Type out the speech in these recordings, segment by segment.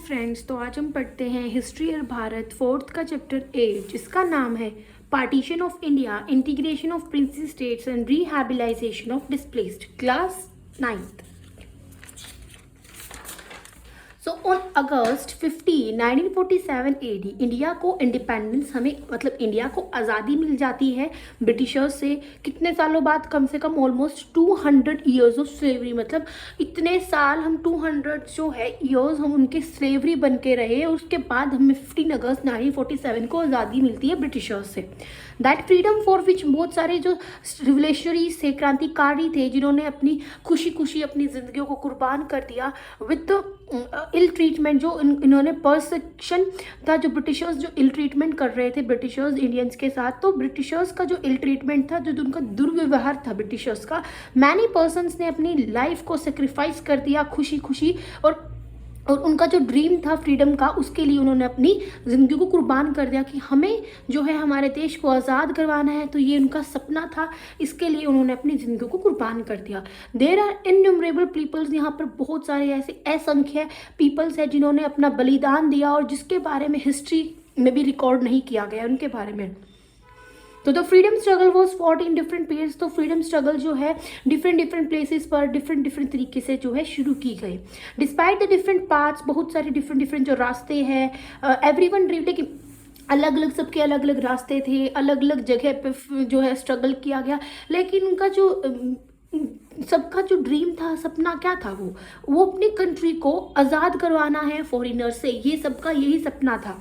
Friends, तो आज हम पढ़ते हैं हिस्ट्री और भारत फोर्थ का चैप्टर 8 जिसका नाम है partition of India, integration of princes states and rehabilitation of displaced, class 9th। So on August 15, 1947 AD India को इंडिपेंडेंस, हमें मतलब इंडिया को आज़ादी मिल जाती है ब्रिटिशर्स से। कितने सालों बाद? कम से कम ऑलमोस्ट 200 ईयर्स ऑफ स्लेवरी, मतलब इतने साल हम 200 जो है ईयर्स हम उनके स्लेवरी बन के रहे। उसके बाद हमें 15 अगस्त 1947 को आज़ादी मिलती है ब्रिटिशर्स से। दैट फ्रीडम फॉर विच बहुत सारे जो रिवोल्यूशनरीज थे, क्रांतिकारी थे, जिन्होंने अपनी खुशी खुशी अपनी ज़िंदगियों को कुर्बान कर दिया विद इल ट्रीटमेंट, जो इन्होंने परसेक्शन था, जो ब्रिटिशर्स जो इल ट्रीटमेंट कर रहे थे ब्रिटिशर्स इंडियंस के साथ। तो ब्रिटिशर्स का जो इल ट्रीटमेंट था, जो उनका दुर्व्यवहार था ब्रिटिशर्स का, मैनी पर्सन्स ने अपनी लाइफ को सेक्रीफाइस कर दिया खुशी खुशी, और उनका जो ड्रीम था फ्रीडम का, उसके लिए उन्होंने अपनी ज़िंदगी को कुर्बान कर दिया कि हमें जो है हमारे देश को आज़ाद करवाना है। तो ये उनका सपना था, इसके लिए उन्होंने अपनी ज़िंदगी को कुर्बान कर दिया। देयर आर इनन्यूमरेबल पीपल्स, यहाँ पर बहुत सारे ऐसे असंख्य पीपल्स हैं जिन्होंने अपना बलिदान दिया और जिसके बारे में हिस्ट्री में भी रिकॉर्ड नहीं किया गया उनके बारे में। तो the freedom struggle was fought in different periods. तो फ्रीडम स्ट्रगल जो है डिफरेंट प्लेसेस पर डिफरेंट तरीके से जो है शुरू की गई। डिस्पाइट द डिफरेंट पाथ्स, बहुत सारे डिफरेंट जो रास्ते हैं, एवरीवन ड्रीम, लेकिन अलग अलग सबके अलग अलग रास्ते थे, अलग अलग जगह पे जो है स्ट्रगल किया गया। लेकिन उनका जो सबका जो ड्रीम था, सपना क्या था, वो अपनी कंट्री को आज़ाद करवाना है फॉरेनर से। ये सबका यही सपना था।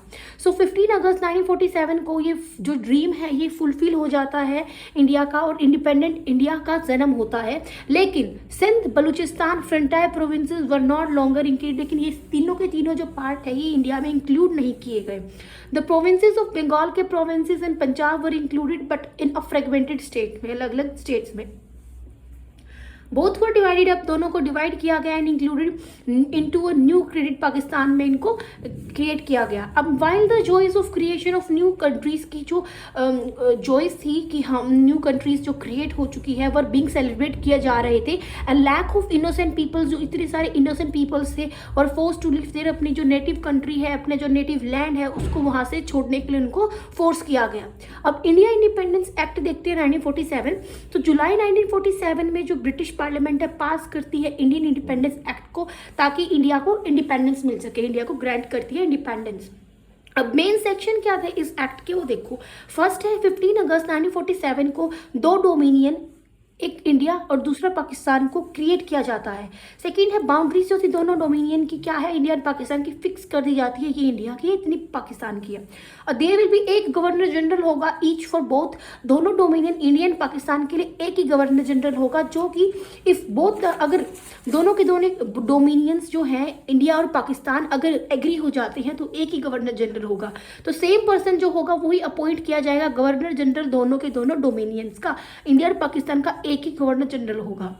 सो 15 अगस्त 1947 को ये जो ड्रीम है ये फुलफिल हो जाता है इंडिया का, और इंडिपेंडेंट इंडिया का जन्म होता है। लेकिन Sindh, Balochistan, frontier provinces were not longer include, लेकिन ये तीनों के तीनों जो पार्ट है ये इंडिया में इंक्लूड नहीं किए गए। द प्रोविंसेस ऑफ बंगाल के provinces and Punjab were included but in a fragmented state में, अलग अलग स्टेट्स में। बोथ वर डिवाइडेड, अब दोनों को डिवाइड किया गया and included into a new credit, Pakistan में इनको क्रिएट किया गया। अब while the joys of creation of new countries की जो जॉयज थी कि हम न्यू कंट्रीज जो क्रिएट हो चुकी है वर बीइंग सेलिब्रेट किया जा रहे थे, and lack of innocent peoples, जो इतने सारे इनोसेंट पीपल्स थे और फोर्स टू लिव देयर, अपनी जो नेटिव कंट्री है, अपने जो नेटिव लैंड है उसको वहाँ से छोड़ने के लिए उनको फोर्स किया गया। अब इंडिया इंडिपेंडेंस एक्ट देखते हैं 1947। तो जुलाई 1947 में जो ब्रिटिश पार्लियामेंट है पास करती है इंडियन इंडिपेंडेंस एक्ट को, ताकि इंडिया को इंडिपेंडेंस मिल सके। इंडिया को ग्रांट करती है इंडिपेंडेंस। अब मेन सेक्शन क्या थे इस एक्ट के, वो देखो। फर्स्ट है 15 अगस्त 1947 को दो डोमिनियन, एक इंडिया और दूसरा पाकिस्तान को क्रिएट किया जाता है। सेकंड है बाउंड्रीज जो थी दोनों डोमिनियन की, क्या है, इंडिया और पाकिस्तान की फिक्स कर दी जाती है, ये इंडिया की है, इतनी पाकिस्तान की है। और देयर विल बी एक गवर्नर जनरल होगा ईच फॉर बोथ, दोनों डोमिनियन इंडियन पाकिस्तान के लिए एक ही गवर्नर जनरल होगा, जो कि इफ बोथ, अगर दोनों के दोनों डोमिनियंस जो हैं इंडिया और पाकिस्तान अगर एग्री हो जाते हैं तो एक ही गवर्नर जनरल होगा। तो सेम पर्सन जो होगा वही अपॉइंट किया जाएगा गवर्नर जनरल दोनों के दोनों डोमिनियंस का। इंडिया और पाकिस्तान का एक ही गवर्नर जनरल होगा।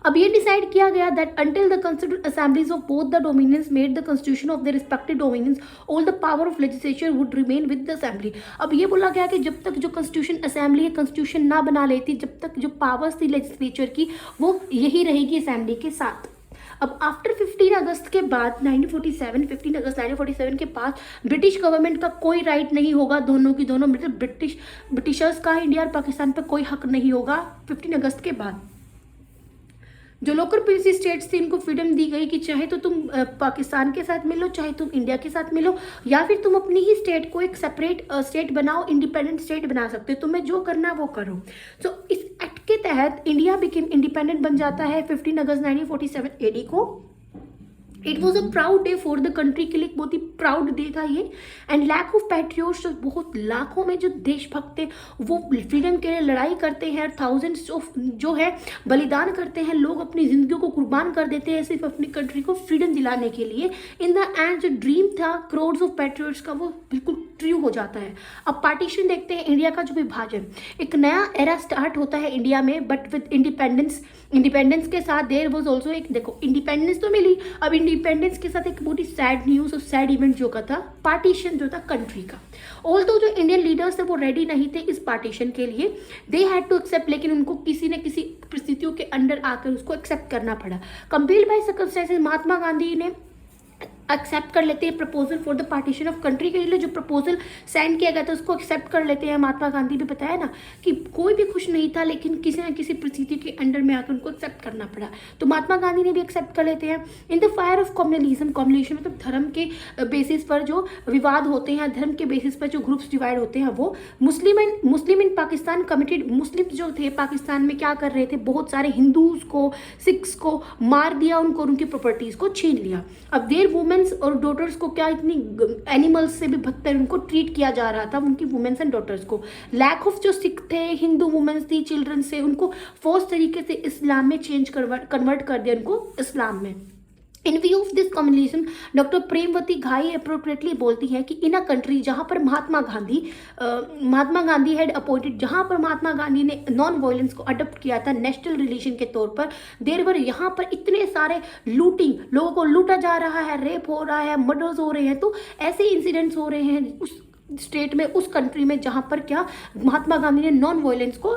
अब ये डिसाइड किया गया that until the constituent assemblies of both the dominions made the constitution of the respective dominions, all the power of legislature would remain with the assembly. अब ये बोला गया कि जब तक जो कॉन्स्टिट्यूशन असेंबली है कॉन्स्टिट्यूशन ना बना लेती, जब तक जो पावर्स थी लेजिस्लेचर की वो यही रहेगी असेंबली के साथ। अब आफ्टर 15 अगस्त के बाद 1947, 15 अगस्त 1947 के बाद ब्रिटिश गवर्नमेंट का कोई राइट नहीं होगा, दोनों की दोनों, मतलब ब्रिटिशर्स का इंडिया और पाकिस्तान पर कोई हक नहीं होगा 15 अगस्त के बाद। जो लोकल प्रिंसी स्टेट्स थी इनको फ्रीडम दी गई कि चाहे तो तुम पाकिस्तान के साथ मिलो, चाहे तुम इंडिया के साथ मिलो, या फिर तुम अपनी ही स्टेट को एक सेपरेट स्टेट बनाओ, इंडिपेंडेंट स्टेट बना सकते हो, तुम्हें जो करना है वो करो। तो इस एक्ट के तहत इंडिया बिकेम इंडिपेंडेंट बन जाता है 15 अगस्त 1947 AD को। It was a proud day for the country, के लिए एक बहुत ही प्राउड डे था ये। एंड लैक ऑफ पैट्रियोट्स, बहुत लाखों में जो देशभक्त थे वो फ्रीडम के लिए लड़ाई करते हैं, थाउजेंड्स ऑफ जो है बलिदान करते हैं, लोग अपनी जिंदगी को कुर्बान कर देते हैं सिर्फ अपनी कंट्री को फ्रीडम दिलाने के लिए। इन द एंड जो ड्रीम था क्रोड्स ऑफ पैट्रियोट्स का वो बिल्कुल ट्रू हो जाता है। अब पार्टीशन देखते हैं, इंडिया का जो विभाजन, एक नया एरा स्टार्ट होता है इंडिया में, बट विद इंडिपेंडेंस के साथ देयर वाज ऑल्सो एक, देखो इंडिपेंडेंस तो मिली, अब इंडिपेंडेंस के साथ एक बहुत ही सैड न्यूज़ और सैड इवेंट जो का था, पार्टीशन जो था कंट्री का। ऑल्दो जो इंडियन लीडर्स थे वो रेडी नहीं थे इस पार्टीशन के लिए, दे हैड टू एक्सेप्ट, लेकिन उनको किसी न किसी परिस्थितियों के अंडर आकर उसको एक्सेप्ट करना पड़ा। Compelled bye circumstances, Mahatma Gandhi ने एक्सेप्ट कर लेते हैं proposal for the partition of country के लिए। जो प्रपोजल सेंड किया गया था उसको एक्सेप्ट कर लेते हैं। महात्मा गांधी भी बताया ना कि कोई भी खुश नहीं था, लेकिन किसी न किसी परिस्थिति के अंडर में आकर उनको एक्सेप्ट करना पड़ा, तो महात्मा गांधी ने भी एक्सेप्ट कर लेते हैं। In the fire of communalism, communalism मतलब धर्म के बेसिस पर जो विवाद होते हैं, धर्म के बेसिस पर जो ग्रुप्स डिवाइड होते हैं, वो मुस्लिम इन पाकिस्तान कमिटेड, मुस्लिम जो थे पाकिस्तान में क्या कर रहे थे, बहुत सारे हिंदूज को, सिख्स को मार दिया, उनको उनकी प्रॉपर्टीज को छीन लिया। अब देर वुमेन्स और डॉटर्स को क्या इतनी एनिमल्स से भी बदतर उनको ट्रीट किया जा रहा था, उनकी वुमेन्स एंड डॉटर्स को। लैक ऑफ जो सिख थे, हिंदू वुमेन्स थी, चिल्ड्रन से, उनको फोर्स तरीके से इस्लाम में चेंज कन्वर्ट कर दिया उनको इस्लाम में। इन view of this communalism, doctor Premvati घाई अप्रोप्रिएटली बोलती हैं कि इन अ कंट्री जहाँ पर महात्मा गांधी हैड अपॉइंटेड, जहाँ पर महात्मा गांधी ने नॉन वायलेंस को अडॉप्ट किया था नेशनल रिलीजन के तौर पर, देर वर यहाँ पर इतने सारे लूटिंग, लोगों को लूटा जा रहा है, रेप हो रहा है, मर्डर्स हो रहे हैं, तो ऐसे इंसिडेंट्स हो रहे हैं उस स्टेट में, उस कंट्री में जहाँ पर क्या महात्मा गांधी ने नॉन वायलेंस को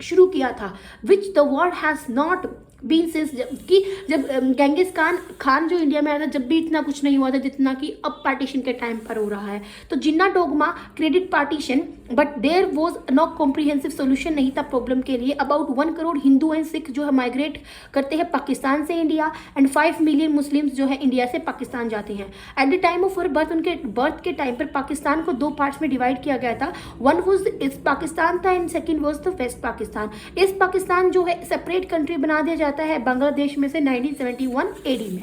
शुरू किया था, which the world has not been since, कि जब गेंगिस खान जो इंडिया में आया था, जब भी इतना कुछ नहीं हुआ था जितना कि अब पार्टीशन के टाइम पर हो रहा है। तो Jinnah dogma credit partition, but there was no comprehensive solution नहीं था प्रॉब्लम के लिए। अबाउट 1 करोड़ हिंदू एंड सिख जो है माइग्रेट करते हैं पाकिस्तान से इंडिया, एंड 5 मिलियन मुस्लिम्स जो है इंडिया से पाकिस्तान जाते हैं। Eight the time of her birth, उनके बर्थ के टाइम पर पाकिस्तान को 2 पार्ट्स में डिवाइड किया गया था। वन वॉज ईस्ट पाकिस्तान था and second was the west Pakistan. East Pakistan जो है सेपरेट कंट्री बना दिया जाता है बांग्लादेश में से 1971 एडी में।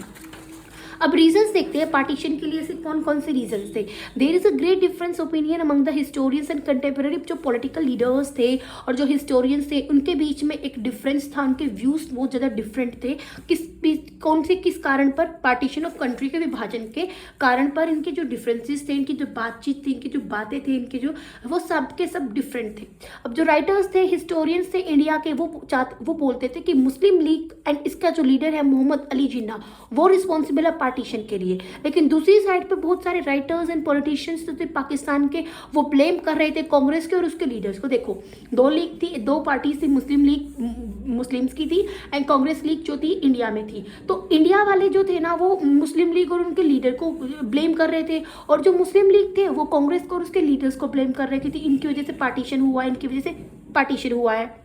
अब रीजंस देखते हैं पार्टीशन के लिए, सिर्फ कौन कौन से रीजंस थे। There is a great difference opinion among the historians and contemporary, जो पॉलिटिकल लीडर्स थे और जो हिस्टोरियंस थे उनके बीच में एक डिफरेंस था, उनके व्यूज बहुत ज़्यादा डिफरेंट थे। किस कारण पर, पार्टीशन ऑफ कंट्री के विभाजन के कारण पर इनके जो डिफरेंसेस थे, इनकी जो बातचीत थी, इनकी जो बातें थी, इनके जो वो सब के सब डिफरेंट थे। अब जो राइटर्स थे, हिस्टोरियंस थे इंडिया के, वो बोलते थे कि मुस्लिम लीग एंड इसका जो लीडर है मोहम्मद अली जिन्ना, वो रिस्पॉन्सिबल है पार्टीशन के लिए। लेकिन दूसरी साइड पे बहुत सारे राइटर्स एंड पॉलिटिशियंस जो थे पाकिस्तान के, वो ब्लेम कर रहे थे कांग्रेस के और उसके लीडर्स को। देखो 2 लीग थी, 2 पार्टी थी, मुस्लिम लीग मुस्लिम्स की थी एंड कांग्रेस लीग जो थी इंडिया में थी। तो इंडिया वाले जो थे ना, वो मुस्लिम लीग और उनके लीडर को ब्लेम कर रहे थे, और जो मुस्लिम लीग थे वो कांग्रेस को और उसके लीडर्स को ब्लेम कर रहे थे, इनकी वजह से पार्टीशन हुआ है, इनकी वजह से पार्टीशन हुआ है।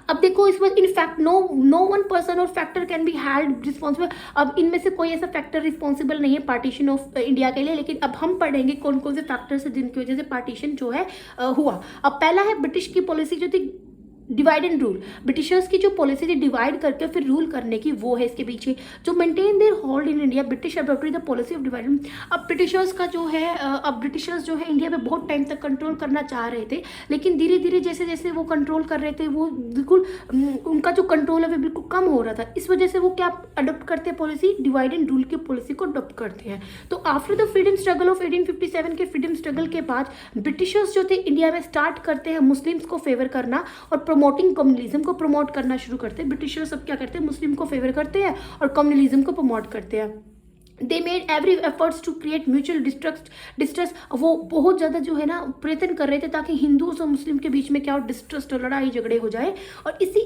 अब देखो इसमें इनफैक्ट नो वन पर्सन और factor can be held responsible. अब इनमें से कोई ऐसा फैक्टर रिस्पॉन्सिबल नहीं है पार्टीशन ऑफ इंडिया के लिए, लेकिन अब हम पढ़ेंगे कौन कौन से फैक्टर्स है जिनकी वजह से पार्टीशन जो है हुआ। अब पहला है ब्रिटिश की पॉलिसी जो थी डिवाइड एंड रूल। ब्रिटिशर्स की जो पॉलिसी थी डिवाइड करके फिर रूल करने की, वो है इसके पीछे। जो maintain their hold in India, British adopted the policy of divide. अब ब्रिटिशर्स का जो है, अब ब्रिटिशर्स जो है इंडिया पे बहुत टाइम तक कंट्रोल करना चाह रहे थे, लेकिन धीरे धीरे जैसे जैसे वो कंट्रोल कर रहे थे, वो बिल्कुल उनका जो कंट्रोल है वो बिल्कुल कम हो रहा था। इस वजह से वो क्या अडॉप्ट करते हैं पॉलिसी, डिवाइड एंड रूल की पॉलिसी को अडॉप्ट करते हैं। तो after the freedom struggle of 1857 के फ्रीडम स्ट्रगल के बाद ब्रिटिशर्स जो थे इंडिया में स्टार्ट करते हैं मुस्लिम्स को फेवर करना और प्रमोटिंग कम्युनलिज्म को प्रमोट करना शुरू करते हैं। ब्रिटिशर्स सब क्या करते हैं, मुस्लिम को फेवर करते हैं और कम्युनलिज्म को प्रमोट करते हैं। They made every efforts to create mutual distrust. वो बहुत ज़्यादा जो है ना प्रयत्न कर रहे थे ताकि हिंदूज और मुस्लिम के बीच में क्या हो, डिस्ट्रस्ट और लड़ाई झगड़े हो जाए। और इसी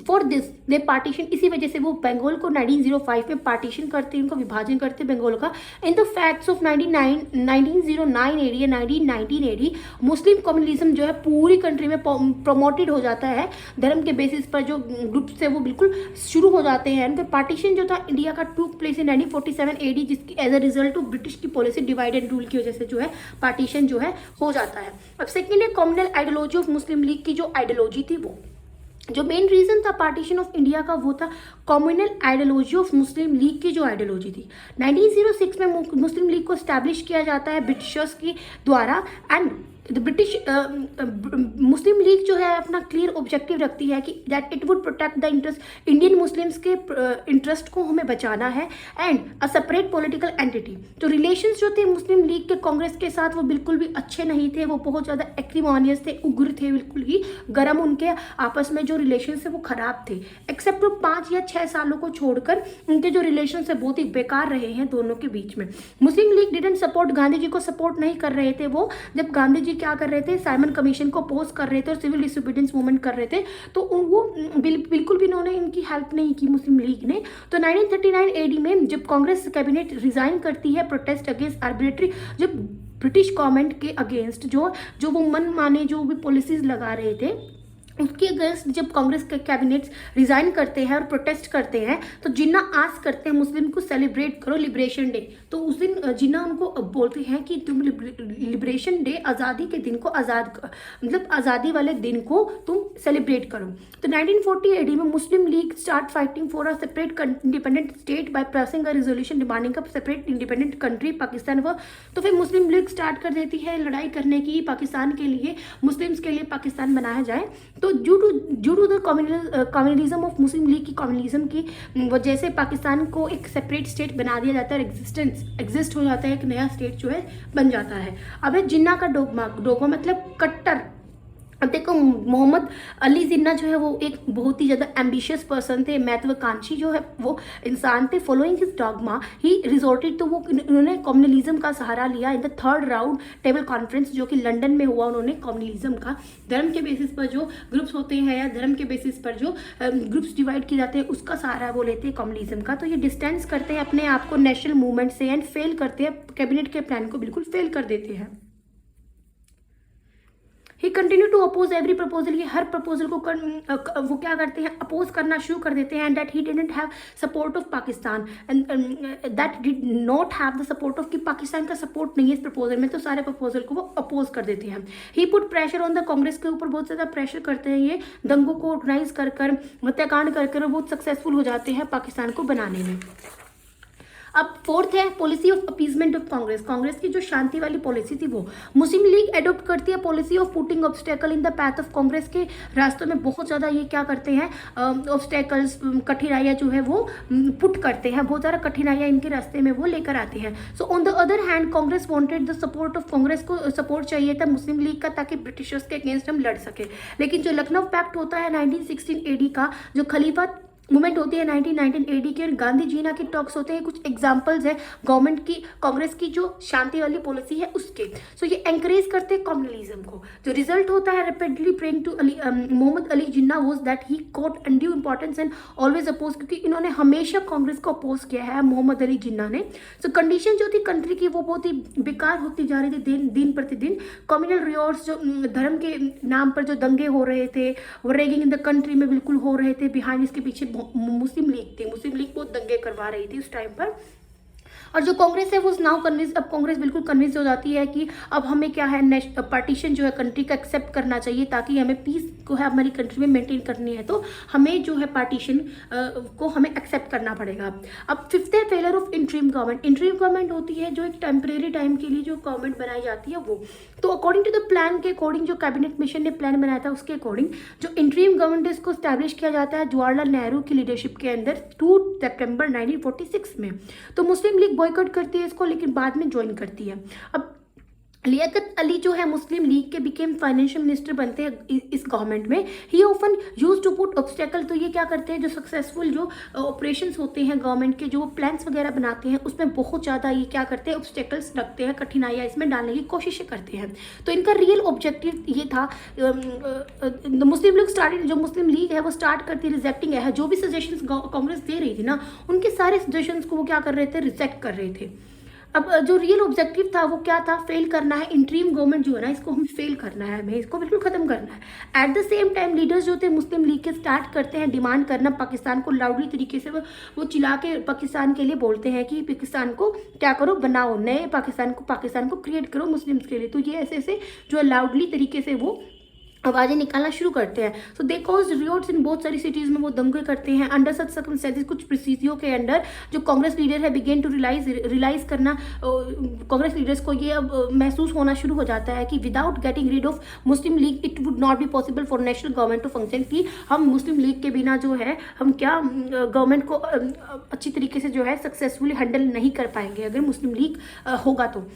फॉर दिस दे पार्टीशन, इसी वजह से वो बंगाल को 1905 में पार्टीशन करते हैं, उनका विभाजन करते हैं बंगाल का। In the facts of 1909 AD या 1919 एडी मुस्लिम कम्युनलिज्म जो है पूरी कंट्री में प्रमोटेड हो जाता है। धर्म के बेसिस पर जो ग्रुप्स है वो बिल्कुल शुरू हो जाते हैं। एंड पार्टीशन जो था इंडिया का टूक प्लेस इन 1947 एडी, जिसकी as a result of British की पॉलिसी डिवाइड एंड रूल की वजह से जो है पार्टीशन जो है हो जाता है। अब सेकेंड है communal ideology of Muslim League की जो आइडियोलॉजी थी, वो जो मेन रीजन था पार्टीशन ऑफ इंडिया का वो था communal ideology of Muslim League की जो आइडियोलॉजी थी। 1906 में मुस्लिम लीग को स्टैब्लिश किया जाता है ब्रिटिशर्स की द्वारा। And the British Muslim league जो है अपना क्लियर ऑब्जेक्टिव रखती है कि that it would protect the interest Indian Muslims के इंटरेस्ट को हमें बचाना है and a separate political entity. तो रिलेशंस जो थे मुस्लिम लीग के कांग्रेस के साथ वो बिल्कुल भी अच्छे नहीं थे, वो बहुत ज़्यादा एक्रिमोनियस थे, उग्र थे, बिल्कुल ही गर्म। उनके आपस में जो रिलेशन है वो खराब थे, एक्सेप्ट वो 5 या 6 सालों को छोड़कर उनके जो रिलेशन है बहुत ही बेकार रहे हैं दोनों के बीच में। Muslim league didn't support, Gandhi ji को सपोर्ट नहीं कर रहे थे वो, जब गांधी जी क्या कर रहे थे, साइमन कमीशन को अपोज कर रहे थे और सिविल डिसोबीडियंस मूवमेंट कर रहे थे, तो वो बिल्कुल भी इन्होंने इनकी हेल्प नहीं की मुस्लिम लीग ने। तो 1939 एडी में जब कांग्रेस कैबिनेट रिजाइन करती है प्रोटेस्ट अगेंस्ट आर्बिट्रेटरी, जब ब्रिटिश गवर्नमेंट के अगेंस्ट जो वो मन माने जो भी पॉलिसीज लगा रहे थे उसके अगेंस्ट जब कांग्रेस के कैबिनेट्स रिजाइन करते हैं और प्रोटेस्ट करते हैं, तो जिन्ना आस्क करते हैं मुस्लिम को सेलिब्रेट करो लिबरेशन डे। तो उस दिन जिन्ना उनको बोलते हैं कि तुम लिबरेशन डे, आज़ादी के दिन को मतलब आज़ादी वाले दिन को तुम सेलिब्रेट करो। तो 1940 एडी में Muslim League start fighting for a separate independent state by passing a resolution demanding a separate independent country Pakistan. तो फिर मुस्लिम लीग स्टार्ट कर देती है लड़ाई करने की पाकिस्तान के लिए, मुस्लिम्स के लिए पाकिस्तान बनाया जाए। तो due to the communalism of Muslim League की कम्युनलिज्म की वजह से पाकिस्तान को एक सेपरेट स्टेट बना दिया जाता है, एग्जिस्ट हो जाता है, एक नया स्टेट जो है बन जाता है। अब है जिन्ना का डोगमा मतलब कट्टर। अब देखो मोहम्मद अली जिन्ना जो है वो एक बहुत ही ज़्यादा एम्बिशियस पर्सन थे, महत्वाकांक्षी जो है वो इंसान थे। फॉलोइंग हिज डॉगमा ही रिजोर्टेड, तो वो उन्होंने कम्युनलिज्म का सहारा लिया in the third round table conference जो कि लंदन में हुआ। उन्होंने कम्युनलिज्म का धर्म के बेसिस पर जो ग्रुप्स होते हैं या धर्म के बेसिस पर जो ग्रुप्स डिवाइड किए जाते हैं उसका सहारा वो लेते हैं कम्युनलिज्म का। तो ये डिस्टेंस करते हैं अपने आप को नेशनल मूवमेंट से एंड फेल करते हैं, कैबिनेट के प्लान को बिल्कुल फेल कर देते हैं। He continue to oppose every proposal, ये हर प्रपोजल को वो क्या करते हैं, अपोज करना शुरू कर देते हैं। And that he didn't have support of Pakistan and that did not have the support of, कि पाकिस्तान का सपोर्ट नहीं है इस प्रपोजल में, तो सारे प्रपोजल को वो अपोज कर देते हैं। He put pressure on the Congress के ऊपर बहुत ज़्यादा प्रेशर करते हैं, ये दंगों को ऑर्गेनाइज कर हत्याकांड कर बहुत सक्सेसफुल हो जाते हैं पाकिस्तान को बनाने में। अब फोर्थ है policy of appeasement of Congress. Congress की जो शांति वाली पॉलिसी थी वो मुस्लिम लीग एडॉप्ट करती है policy of putting obstacle in the path of, Congress के रास्तों में बहुत ज़्यादा ये क्या करते हैं, ऑब्स्टेकल्स कठिनाइयाँ जो है वो पुट करते हैं, बहुत ज़्यादा कठिनाइयाँ इनके रास्ते में वो लेकर आते हैं। So on the other hand Congress wanted the support of, Congress को सपोर्ट चाहिए था मुस्लिम लीग का ताकि ब्रिटिशर्स के अगेंस्ट हम लड़ सके। लेकिन जो लखनऊ पैक्ट होता है 1916 एडी का, जो खलीफा मूवमेंट होती है 1919 एडी के, गांधी जीना के टॉक्स होते हैं, कुछ एग्जांपल्स है गवर्नमेंट की, कांग्रेस की जो शांति वाली पॉलिसी है उसके। सो ये एंकरेज करते हैं कम्युनलिज्म को। जो रिजल्ट होता है rapidly praying to Ali Mohammad Ali Jinnah was that he caught undue importance and always oppose, क्योंकि इन्होंने हमेशा कांग्रेस को अपोज किया है मोहम्मद अली जिन्ना ने। सो कंडीशन जो थी कंट्री की वो बहुत ही बेकार होती जा रही थी दिन प्रतिदिन। कम्युनल रिवॉर्ड्स जो धर्म के नाम पर जो दंगे हो रहे थे, वो रेगिंग इन द कंट्री में बिल्कुल हो रहे थे। बिहाइंड इसके पीछे मुस्लिम लीग थी, मुस्लिम लीग बहुत दंगे करवा रही थी उस टाइम पर। और जो कांग्रेस है वो नाउ कन्विंस, अब कांग्रेस बिल्कुल कन्विंस हो जाती है कि अब हमें क्या है, पार्टीशन जो है कंट्री का एक्सेप्ट करना चाहिए ताकि हमें पीस को है हमारी कंट्री में मेंटेन करनी है, तो हमें जो है पार्टीशन को हमें एक्सेप्ट करना पड़ेगा। अब फिफ्थ है failure of interim government. Interim government होती है जो एक टेम्परेरी टाइम के लिए जो गवर्नमेंट बनाई जाती है वो। तो अकॉर्डिंग टू द प्लान के अकॉर्डिंग, जो कैबिनेट मिशन ने प्लान बनाया था उसके अकॉर्डिंग जो इंटरिम गवर्नमेंट इसको स्टैब्लिश किया जाता है जवाहरलाल नेहरू की लीडरशिप के अंदर 2 सितंबर 1946 में। तो मुस्लिम लीग बॉयकॉट करती है इसको लेकिन बाद में ज्वाइन करती है। अब लियाकत अली जो है मुस्लिम लीग के बिकेम फाइनेंशियल मिनिस्टर बनते हैं इस गवर्नमेंट में। He often use to put obstacle, तो ये क्या करते हैं, जो सक्सेसफुल जो ऑपरेशंस होते हैं गवर्नमेंट के, जो वो प्लान्स वगैरह बनाते हैं उसमें बहुत ज़्यादा ये क्या करते हैं, ऑब्स्टेकल्स रखते हैं, कठिनाइयाँ इसमें डालने की कोशिशें करते हैं। तो इनका रियल ऑब्जेक्टिव ये था, मुस्लिम लीग स्टार्टेड, जो मुस्लिम लीग है वो स्टार्ट करती है रिजेक्टिंग है, जो भी सजेशंस कांग्रेस दे रही थी ना उनके सारे सजेशंस को वो क्या कर रहे थे, रिजेक्ट कर रहे थे। अब जो रियल ऑब्जेक्टिव था वो क्या था, फेल करना है, इंटरिम गवर्नमेंट जो है ना इसको हमें फेल करना है, हमें इसको बिल्कुल खत्म करना है। At the same time leaders जो थे मुस्लिम लीग के स्टार्ट करते हैं डिमांड करना पाकिस्तान को, लाउडली तरीके से वो चिल्ला के पाकिस्तान के लिए बोलते हैं कि पाकिस्तान को क्या करो, बनाओ नए पाकिस्तान को क्रिएट करो मुस्लिम्स के लिए। तो ये ऐसे ऐसे जो है लाउडली तरीके से वो आवाज़ें निकालना शुरू करते हैं। सो दे कॉज रिवॉर्ड्स इन बहुत सारी सिटीज़ में वो दंगे करते हैं। अंडर सच सर्कमस्टेंसेस, कुछ परिस्थितियों के अंडर जो कांग्रेस लीडर है बिगेन टू रियलाइज करना, कांग्रेस लीडर्स को ये अब महसूस होना शुरू हो जाता है कि without getting rid of Muslim League it would not be possible for national government to function, कि हम मुस्लिम लीग के बिना जो है हम क्या गवर्नमेंट को अच्छी तरीके से जो है सक्सेसफुली हैंडल नहीं कर पाएंगे अगर मुस्लिम लीग होगा तो।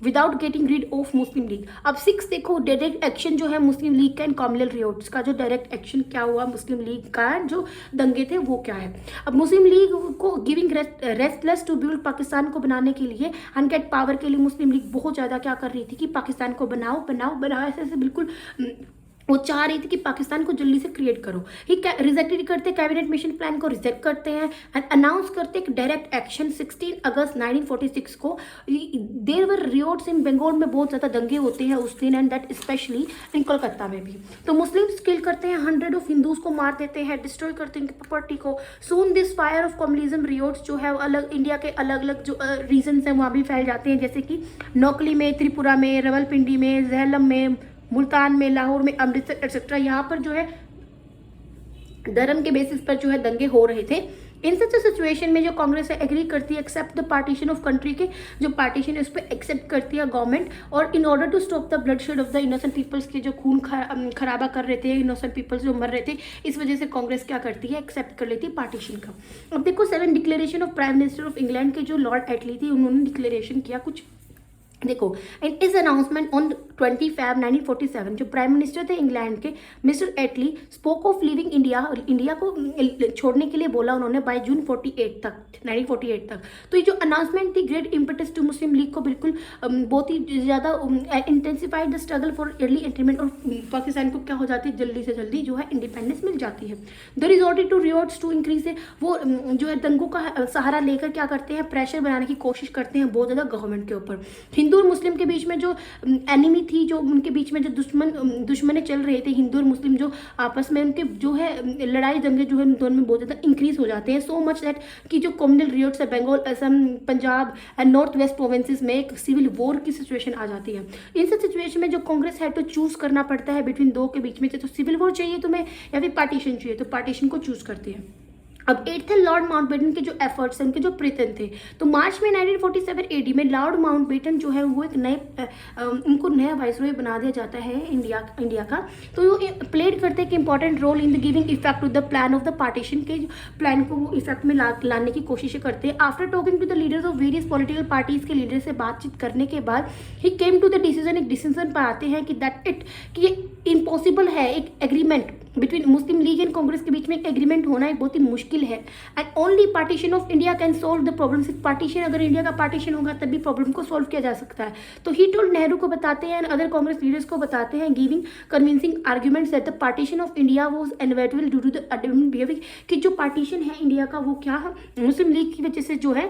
Without getting rid of Muslim league. अब 6 देखो, डायरेक्ट एक्शन जो है मुस्लिम लीग का एंड कॉमनवेल्थ रियोट्स का, जो डायरेक्ट एक्शन क्या हुआ मुस्लिम लीग का, जो दंगे थे वो क्या है। अब मुस्लिम लीग को giving restless to build Pakistan को बनाने के लिए एंड गेट पावर के लिए मुस्लिम लीग बहुत ज़्यादा क्या कर रही थी कि पाकिस्तान को बनाओ बनाओ बनाओ, ऐसे ऐसे बिल्कुल वो चाह रही थी कि पाकिस्तान को जल्दी से क्रिएट करो। ही रिजेक्ट करते, कैबिनेट मिशन प्लान को रिजेक्ट करते हैं एंड अनाउंस करते एक डायरेक्ट एक्शन 16 अगस्त 1946 को। देयर वर रियोट्स इन बंगाल में बहुत ज़्यादा दंगे होते हैं उस दिन, and that specially in Kolkata में भी। तो मुस्लिम्स किल करते हैं, 100 ऑफ हिंदूज को मार देते हैं, डिस्ट्रॉय करते हैं उनकी प्रॉपर्टी को। Soon this fire of communism riots जो है अलग इंडिया के अलग अलग जो रीजन्स हैं वहाँ भी फैल जाते हैं, जैसे कि नौकली में, त्रिपुरा में, रावलपिंडी में, झेलम में, मुल्तान में, लाहौर में, अमृतसर एक्सेट्रा। यहाँ पर जो है धर्म के बेसिस पर जो है दंगे हो रहे थे। इन सच सिचुएशन में जो कांग्रेस है एग्री करती है accept the partition of country के जो पार्टीशन है उस पर एक्सेप्ट करती है गवर्नमेंट, और in order to stop the bloodshed of the innocent peoples के जो खून खराबा कर रहे थे, इनोसेंट पीपल्स जो मर रहे थे, इस वजह से कांग्रेस क्या करती है, एक्सेप्ट कर लेती है पार्टीशन का। अब देखो 7 declaration of prime minister of England के जो लॉर्ड एटली थी, उन्होंने डिक्लेरेशन किया कुछ, देखो इन इस अनाउंसमेंट ऑन 20 Feb 1947 जो प्राइम मिनिस्टर थे इंग्लैंड के mister Attlee spoke of leaving India, और इंडिया को छोड़ने के लिए बोला उन्होंने बाय जून 1948 तक। तो ये जो अनाउंसमेंट थी great impetus to Muslim League को बिल्कुल बहुत ही ज़्यादा intensified the struggle for early एंट्रीमेंट, और पाकिस्तान को क्या हो जाती है जल्दी से जल्दी जो है इंडिपेंडेंस मिल जाती है। The resorted to riots to increase, वो जो है दंगों का सहारा लेकर क्या करते हैं, प्रेशर बनाने की कोशिश करते हैं बहुत ज़्यादा गवर्नमेंट के ऊपर। हिंदू और मुस्लिम के बीच में जो एनिमी थी, जो उनके बीच में जो दुश्मने चल रहे थे, हिंदू और मुस्लिम जो आपस में उनके जो है लड़ाई दंगे जो है दोनों में बहुत ज़्यादा इंक्रीज हो जाते हैं। सो मच दैट कि जो कम्युनल रियोट्स है Bengal, Assam, Punjab and north west provinces में एक सिविल वॉर की सिचुएशन आ जाती है। इन सब सिचुएशन में जो कांग्रेस है तो चूज करना पड़ता है बिटवीन दो के बीच में, तो सिविल वॉर चाहिए तुम्हें या फिर पार्टीशन चाहिए, तो पार्टीशन को चूज करते हैं। अब 8th लॉर्ड माउंटबेटन के जो एफर्ट्स हैं, उनके जो प्रयत्न थे, तो मार्च में 1947 AD में लॉर्ड माउंटबेटन जो है वो एक नए उनको नया वाइसरॉय बना दिया जाता है इंडिया का। तो वो प्लेड करते हैं कि important role in the giving effect to the plan of the partition के प्लान को वो इफेक्ट में लाने की कोशिश करते हैं। After talking to the leaders of various political parties के लीडर से बातचीत करने के बाद ही केम टू द डिसीजन, एक डिसीजन पर आते हैं कि ये इम्पॉसिबल है, एक agreement between Muslim League and Congress के बीच में एक एग्रीमेंट होना एक बहुत ही मुश्किल है, and only partition of India can solve the problem. सिर्फ पार्टीशन, अगर इंडिया का पार्टीशन होगा तभी प्रॉब्लम को सोल्व किया जा सकता है। तो ही टोल्ड, नेहरू को बताते हैं एंड अदर कांग्रेस लीडर्स को बताते हैं, giving convincing arguments that the partition of India was inevitable due to the admin behaviour, कि जो पार्टीशन है इंडिया का वो क्या है, मुस्लिम लीग की वजह से जो है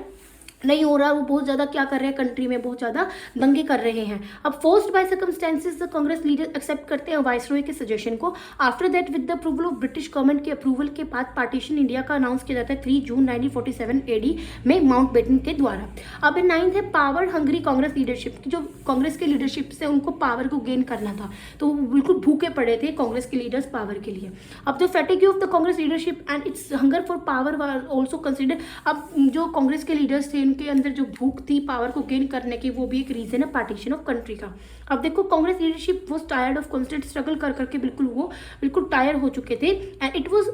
नहीं हो रहा, वो बहुत ज़्यादा क्या कर रहे हैं, कंट्री में बहुत ज़्यादा दंगे कर रहे हैं। अब forced by circumstances the Congress leader accept करते हैं वाइसरॉय के सजेशन को। After that with the approval of British government के अप्रूवल के बाद पार्टीशन इंडिया का अनाउंस किया जाता है 3 जून 1947 AD में माउंटबेटन के द्वारा। अब 9th है पावर हंग्री कांग्रेस लीडरशिप, जो कांग्रेस के लीडरशिप से उनको पावर को गेन करना था, तो वो बिल्कुल भूखे पड़े थे कांग्रेस के लीडर्स पावर के लिए। अब the fatigue of the Congress leadership and it's hunger for power were also consider, अब जो कांग्रेस के लीडर्स थे उनके अंदर जो भूख थी पावर को गेन करने की, वो भी एक रीजन है पार्टीशन ऑफ कंट्री का। अब देखो Congress leadership was tired of constant struggle कर करके बिल्कुल टायर हो चुके थे, and it was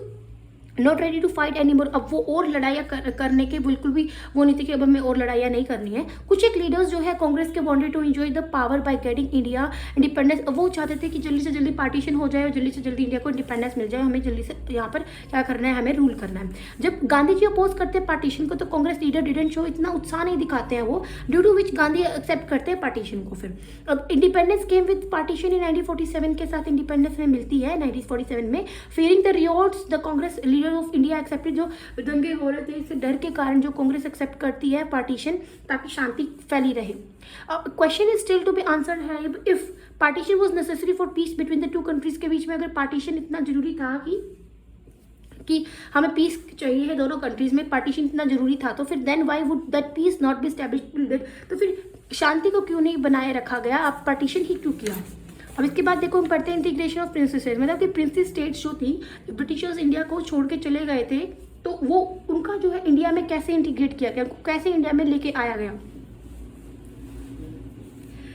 not ready to fight any more. अब वो और लड़ाइयाँ करने के बिल्कुल भी वो नहीं थी कि अब हमें और लड़ाइयाँ नहीं करनी है। कुछ एक लीडर्स जो है कांग्रेस के wanted to enjoy the power by getting India independence, वो चाहते थे कि जल्दी से जल्दी पार्टीशन हो जाए और जल्दी से जल्दी इंडिया को इंडिपेंडेंस मिल जाए, हमें जल्दी से यहाँ पर क्या करना है, हमें रूल करना है। जब गांधी जी अपोज करते हैं पार्टीशन को, तो कांग्रेस लीडर डिडंट शो, इतना उत्साह नहीं दिखाते हैं वो, due to which Gandhi accept करते हैं पार्टीशन को। फिर अब independence came with partition in 1947 के साथ इंडिपेंडेंस में मिलती है 1947 में। Fearing the riots the Congress leader of India accept, जो दंगे हो रहे थे इससे डर के कारण जो कांग्रेस एक्सेप्ट करती है पार्टीशन, ताकि शांति फैली रहे। Question is still to be answered है, if partition was necessary for peace between the two countries के बीच में अगर पार्टीशन इतना जरूरी था कि हमें पीस चाहिए है दोनों कंट्रीज में, पार्टीशन इतना जरूरी था, तो फिर then why would that peace not be established, तो फिर शांति को क्यों नहीं बनाए रखा गया, आप पार्टीशन ही क्यों किया। अब इसके बाद देखो हम पढ़ते हैं इंटीग्रेशन ऑफ प्रिंसेस, मतलब कि प्रिंसेस स्टेट्स जो थी, ब्रिटिशर्स इंडिया को छोड़ के चले गए थे, तो वो उनका जो है इंडिया में कैसे इंटीग्रेट किया गया, कैसे इंडिया में लेके आया गया।